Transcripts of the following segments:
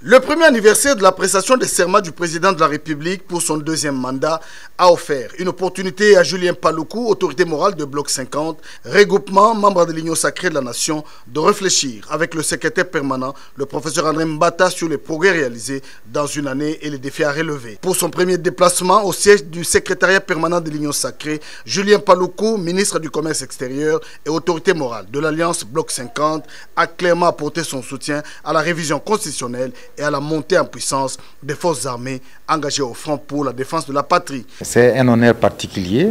Le premier anniversaire de la prestation des serments du président de la République pour son deuxième mandat a offert une opportunité à Julien Paluku, autorité morale de Bloc 50, regroupement membre de l'Union sacrée de la Nation, de réfléchir avec le secrétaire permanent, le professeur André Mbata, sur les progrès réalisés dans une année et les défis à relever. Pour son premier déplacement au siège du secrétariat permanent de l'Union sacrée, Julien Paluku, ministre du Commerce extérieur et autorité morale de l'Alliance Bloc 50, a clairement apporté son soutien à la révision constitutionnelle et à la montée en puissance des forces armées engagées au front pour la défense de la patrie. C'est un honneur particulier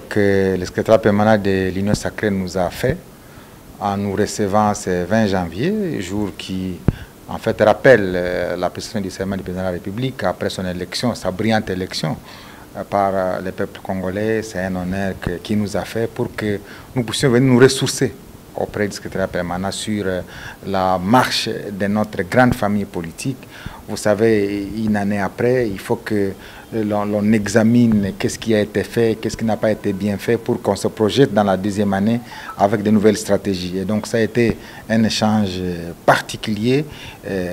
que le secrétaire permanent de l'Union sacrée nous a fait en nous recevant ce 20 janvier, jour qui en fait rappelle la prestation du serment du président de la République après son élection, sa brillante élection par le peuple congolais. C'est un honneur qu'il nous a fait pour que nous puissions venir nous ressourcer auprès du secrétaire permanent sur la marche de notre grande famille politique. Vous savez, une année après, il faut que l'on examine qu'est-ce qui a été fait, qu'est-ce qui n'a pas été bien fait pour qu'on se projette dans la deuxième année avec de nouvelles stratégies. Et donc ça a été un échange particulier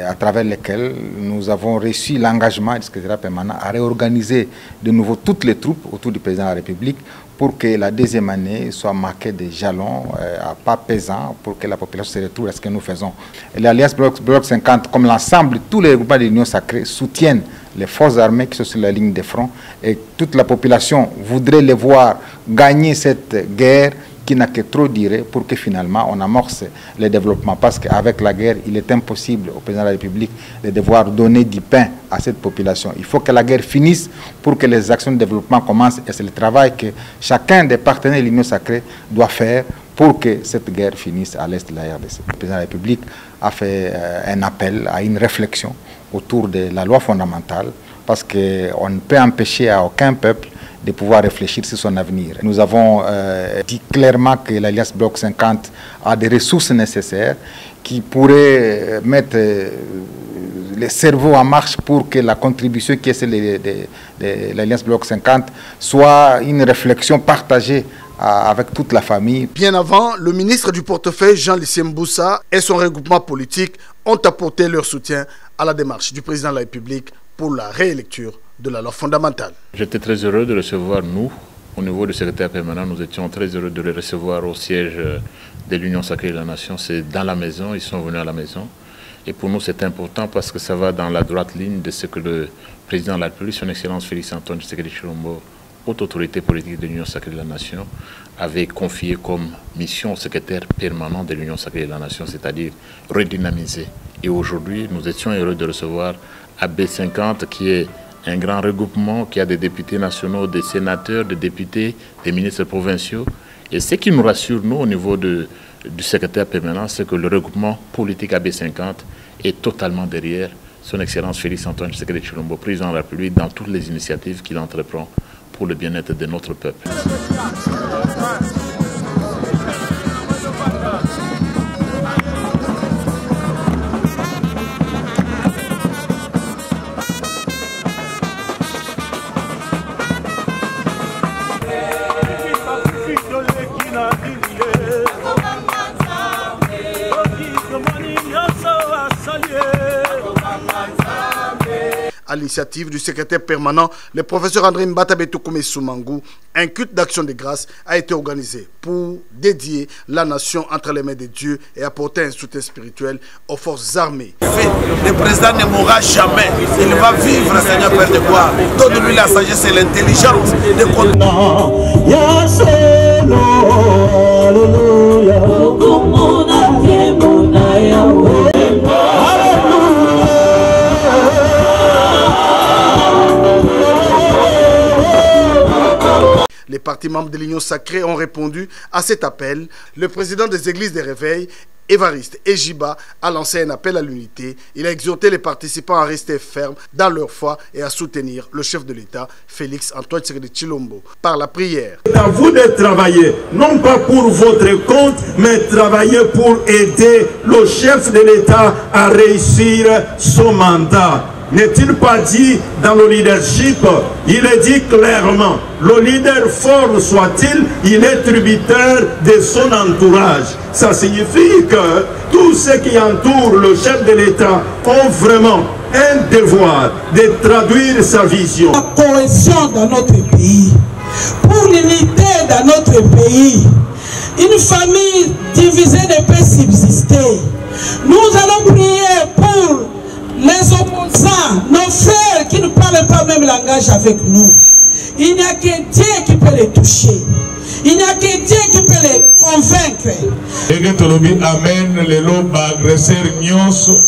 à travers lequel nous avons reçu l'engagement du secrétaire permanent à réorganiser de nouveau toutes les troupes autour du président de la République pour que la deuxième année soit marquée de jalons à pas pesants pour que la population se retrouve à ce que nous faisons. L'Alliance Bloc 50, comme l'ensemble, tous les groupements de l'Union sacrée soutiennent les forces armées qui sont sur la ligne de front et toute la population voudrait les voir gagner cette guerre qui n'a que trop duré pour que finalement on amorce le développement. Parce qu'avec la guerre, il est impossible au président de la République de devoir donner du pain à cette population. Il faut que la guerre finisse pour que les actions de développement commencent et c'est le travail que chacun des partenaires de l'Union sacrée doit faire pour que cette guerre finisse à l'est de la RDC. Le président de la République a fait un appel à une réflexion autour de la loi fondamentale parce qu'on ne peut empêcher à aucun peuple de pouvoir réfléchir sur son avenir. Nous avons dit clairement que l'Alliance Bloc 50 a des ressources nécessaires qui pourraient mettre les cerveaux en marche pour que la contribution qui est celle de l'Alliance Bloc 50 soit une réflexion partagée avec toute la famille. Bien avant, le ministre du portefeuille Jean-Lucien Mboussa et son regroupement politique ont apporté leur soutien à la démarche du président de la République pour la réélecture de la loi fondamentale. J'étais très heureux de recevoir, nous, au niveau du secrétaire permanent, nous étions très heureux de les recevoir au siège de l'Union sacrée de la Nation. C'est dans la maison, ils sont venus à la maison. Et pour nous, c'est important parce que ça va dans la droite ligne de ce que le président de la République, son Excellence Félix Antoine Tshisekedi Tshilombo, haute autorité politique de l'Union sacrée de la Nation, avait confié comme mission au secrétaire permanent de l'Union sacrée de la Nation, c'est-à-dire redynamiser. Et aujourd'hui, nous étions heureux de recevoir AB50, qui est un grand regroupement, qui a des députés nationaux, des sénateurs, des députés, des ministres provinciaux. Et ce qui nous rassure, nous, au niveau du secrétaire permanent, c'est que le regroupement politique AB50 est totalement derrière son Excellence Félix Antoine Tshisekedi Tshilombo, président de la République, dans toutes les initiatives qu'il entreprend pour le bien-être de notre peuple. À l'initiative du secrétaire permanent, le professeur André Mbata Betoukoumé Soumangou, un culte d'action de grâce a été organisé pour dédier la nation entre les mains de Dieu et apporter un soutien spirituel aux forces armées. Le président ne mourra jamais, il va vivre, Seigneur Père de gloire. Donne-lui la sagesse et l'intelligence de Les partis membres de l'Union sacrée ont répondu à cet appel. Le président des églises des réveils, Évariste Ejiba, a lancé un appel à l'unité. Il a exhorté les participants à rester fermes dans leur foi et à soutenir le chef de l'État, Félix Antoine Tshisekedi Tshilombo, par la prière. C'est à vous de travailler, non pas pour votre compte, mais travailler pour aider le chef de l'État à réussir son mandat. n'est-il pas dit dans le leadership? Il est dit clairement, le leader fort soit-il, il est tributaire de son entourage. Ça signifie que tous ceux qui entourent le chef de l'État ont vraiment un devoir de traduire sa vision. La cohésion dans notre pays, pour l'unité dans notre pays, une famille divisée ne peut subsister. Nous allons prier pour les opposants, nos frères qui ne parlent pas même langage avec nous. Il n'y a que Dieu qui peut les toucher. Il n'y a que Dieu qui peut les convaincre. Amen, les lobes agresseurs nyonso,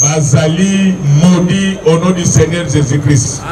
bazali maudit au nom du Seigneur Jésus-Christ.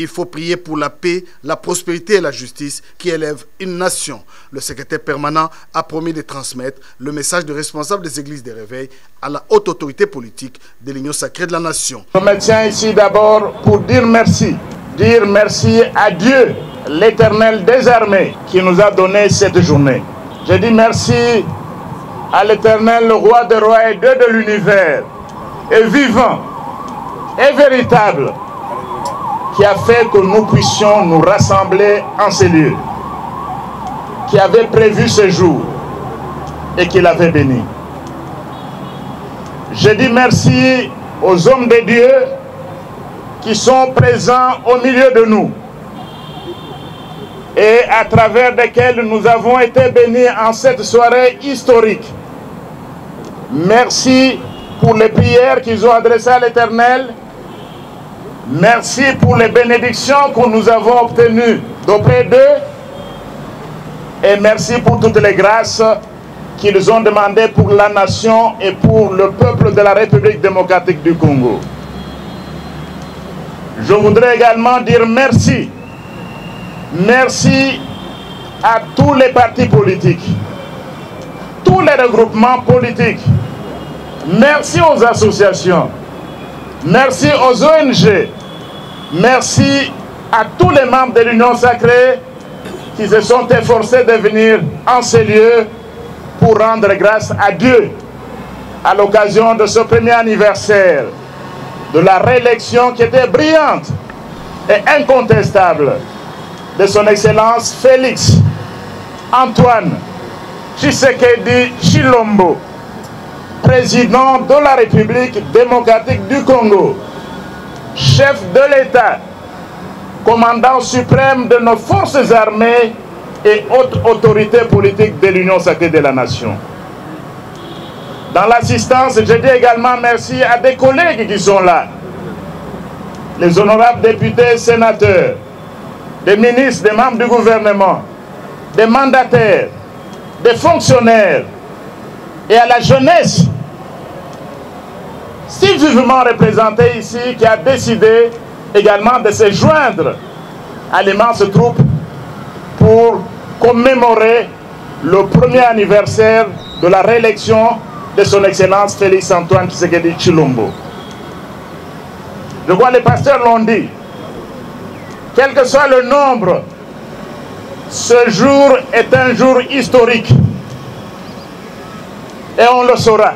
Il faut prier pour la paix, la prospérité et la justice qui élèvent une nation. Le secrétaire permanent a promis de transmettre le message du responsable des églises des réveils à la haute autorité politique de l'Union sacrée de la nation. Je me tiens ici d'abord pour dire merci à Dieu, l'Éternel des armées, qui nous a donné cette journée. Je dis merci à l'Éternel, le roi des rois et Dieu de l'univers, et vivant, et véritable, qui a fait que nous puissions nous rassembler en ces lieux, qui avait prévu ce jour et qui l'avait béni. Je dis merci aux hommes de Dieu qui sont présents au milieu de nous et à travers lesquels nous avons été bénis en cette soirée historique. Merci pour les prières qu'ils ont adressées à l'Éternel. Merci pour les bénédictions que nous avons obtenues d'auprès d'eux. Et merci pour toutes les grâces qu'ils ont demandées pour la nation et pour le peuple de la République démocratique du Congo. Je voudrais également dire merci. Merci à tous les partis politiques, tous les regroupements politiques. Merci aux associations. Merci aux ONG. Merci à tous les membres de l'Union sacrée qui se sont efforcés de venir en ces lieux pour rendre grâce à Dieu à l'occasion de ce premier anniversaire de la réélection qui était brillante et incontestable de son Excellence Félix Antoine Tshisekedi Tshilombo, président de la République démocratique du Congo, chef de l'État, commandant suprême de nos forces armées et haute autorité politique de l'Union sacrée de la nation. Dans l'assistance, je dis également merci à des collègues qui sont là, les honorables députés, sénateurs, des ministres, des membres du gouvernement, des mandataires, des fonctionnaires et à la jeunesse si vivement représentée ici, qui a décidé également de se joindre à l'immense troupe pour commémorer le premier anniversaire de la réélection de son Excellence Félix Antoine Tshisekedi Tshilombo. Je crois que les pasteurs l'ont dit, quel que soit le nombre, ce jour est un jour historique et on le saura.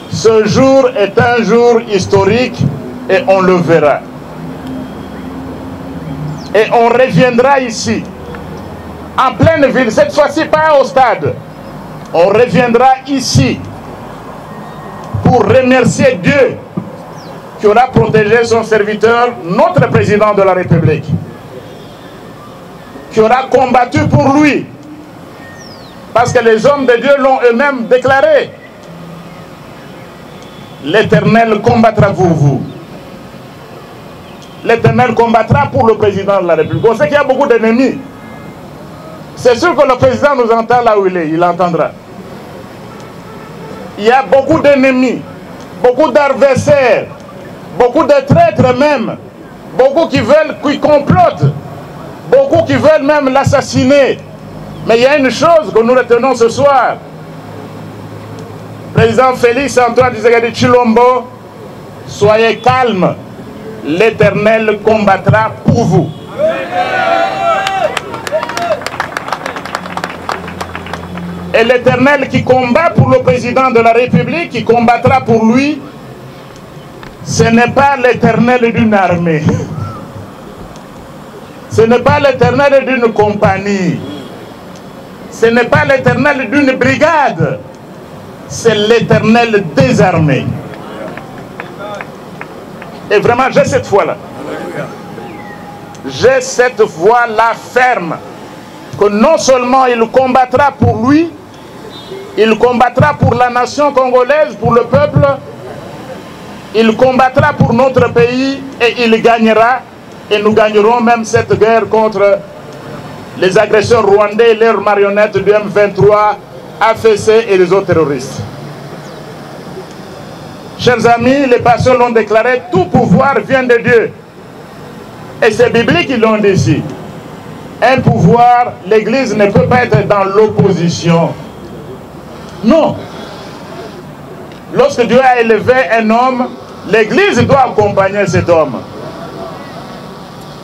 Ce jour est un jour historique et on le verra. Et on reviendra ici, en pleine ville, cette fois-ci pas au stade. On reviendra ici pour remercier Dieu qui aura protégé son serviteur, notre président de la République, qui aura combattu pour lui, parce que les hommes de Dieu l'ont eux-mêmes déclaré. L'Éternel combattra pour vous. L'Éternel combattra pour le président de la République. On sait qu'il y a beaucoup d'ennemis. C'est sûr que le président nous entend là où il est, il entendra. Il y a beaucoup d'ennemis, beaucoup d'adversaires, beaucoup de traîtres même, beaucoup qui veulent, qui complotent, beaucoup qui veulent même l'assassiner. Mais il y a une chose que nous retenons ce soir. Président Félix Antoine Tshisekedi Tshilombo, soyez calme. l'Éternel combattra pour vous. Et l'Éternel qui combat pour le président de la République, qui combattra pour lui, ce n'est pas l'Éternel d'une armée. Ce n'est pas l'Éternel d'une compagnie. Ce n'est pas l'Éternel d'une brigade. C'est l'Éternel des armées. Et vraiment, j'ai cette foi-là. J'ai cette foi-là ferme. Que non seulement il combattra pour lui, il combattra pour la nation congolaise, pour le peuple, il combattra pour notre pays et il gagnera. Et nous gagnerons même cette guerre contre les agresseurs rwandais et leurs marionnettes du M23, AFC et les autres terroristes. Chers amis, les pasteurs l'ont déclaré, tout pouvoir vient de Dieu. Et c'est biblique qu'ils l'ont dit ici. Un pouvoir, l'Église ne peut pas être dans l'opposition. Non. Lorsque Dieu a élevé un homme, l'Église doit accompagner cet homme.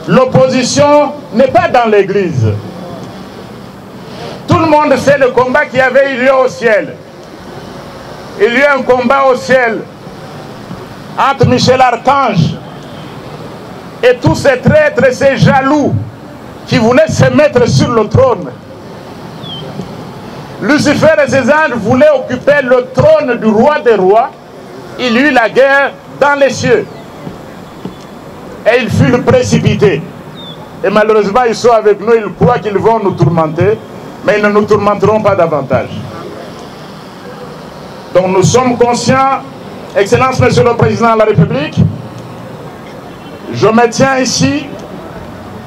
L'opposition n'est pas dans l'Église. Tout le monde sait le combat qu'il y avait eu lieu au ciel. Il y a eu un combat au ciel entre Michel Archange et tous ces traîtres et ces jaloux qui voulaient se mettre sur le trône. Lucifer et ses anges voulaient occuper le trône du roi des rois. Il y eut la guerre dans les cieux. Et il fut précipité. Et malheureusement, ils sont avec nous, ils croient qu'ils vont nous tourmenter, mais ils ne nous tourmenteront pas davantage. Donc nous sommes conscients, Excellence, Monsieur le Président de la République, je me tiens ici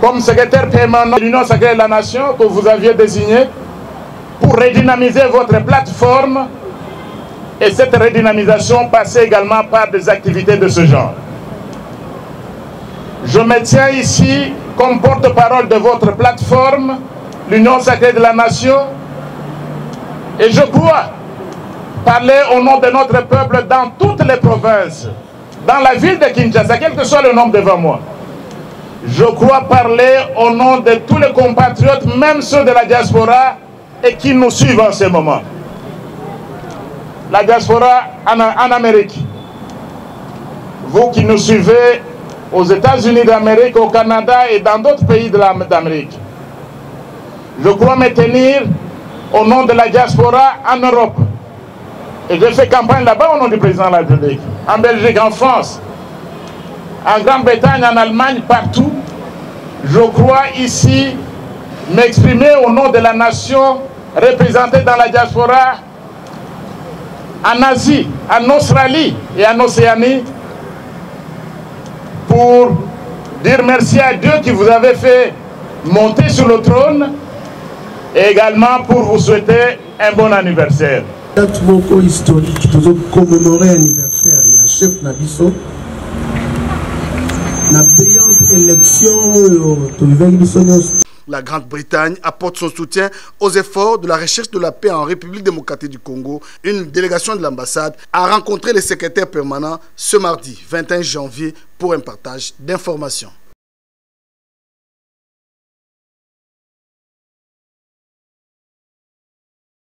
comme secrétaire permanent de l'Union sacrée de la Nation que vous aviez désigné pour redynamiser votre plateforme, et cette redynamisation passait également par des activités de ce genre. Je me tiens ici comme porte-parole de votre plateforme, l'Union sacrée de la Nation, et je crois parler au nom de notre peuple dans toutes les provinces, dans la ville de Kinshasa, quel que soit le nombre devant moi. Je crois parler au nom de tous les compatriotes, même ceux de la diaspora, et qui nous suivent en ce moment. La diaspora en Amérique. Vous qui nous suivez aux États-Unis d'Amérique, au Canada et dans d'autres pays d'Amérique. Je crois me tenir au nom de la diaspora en Europe. Et je fais campagne là-bas au nom du président de la République. En Belgique, en France, en Grande-Bretagne, en Allemagne, partout. Je crois ici m'exprimer au nom de la nation représentée dans la diaspora en Asie, en Australie et en Océanie, pour dire merci à Dieu qui vous avait fait monter sur le trône, et également pour vous souhaiter un bon anniversaire. Date moko historique, toujours commémorer l'anniversaire, il y a chef Nabiso. La brillante élection, La Grande-Bretagne apporte son soutien aux efforts de la recherche de la paix en République démocratique du Congo. Une délégation de l'ambassade a rencontré le secrétaire permanent ce mardi 21 janvier pour un partage d'informations.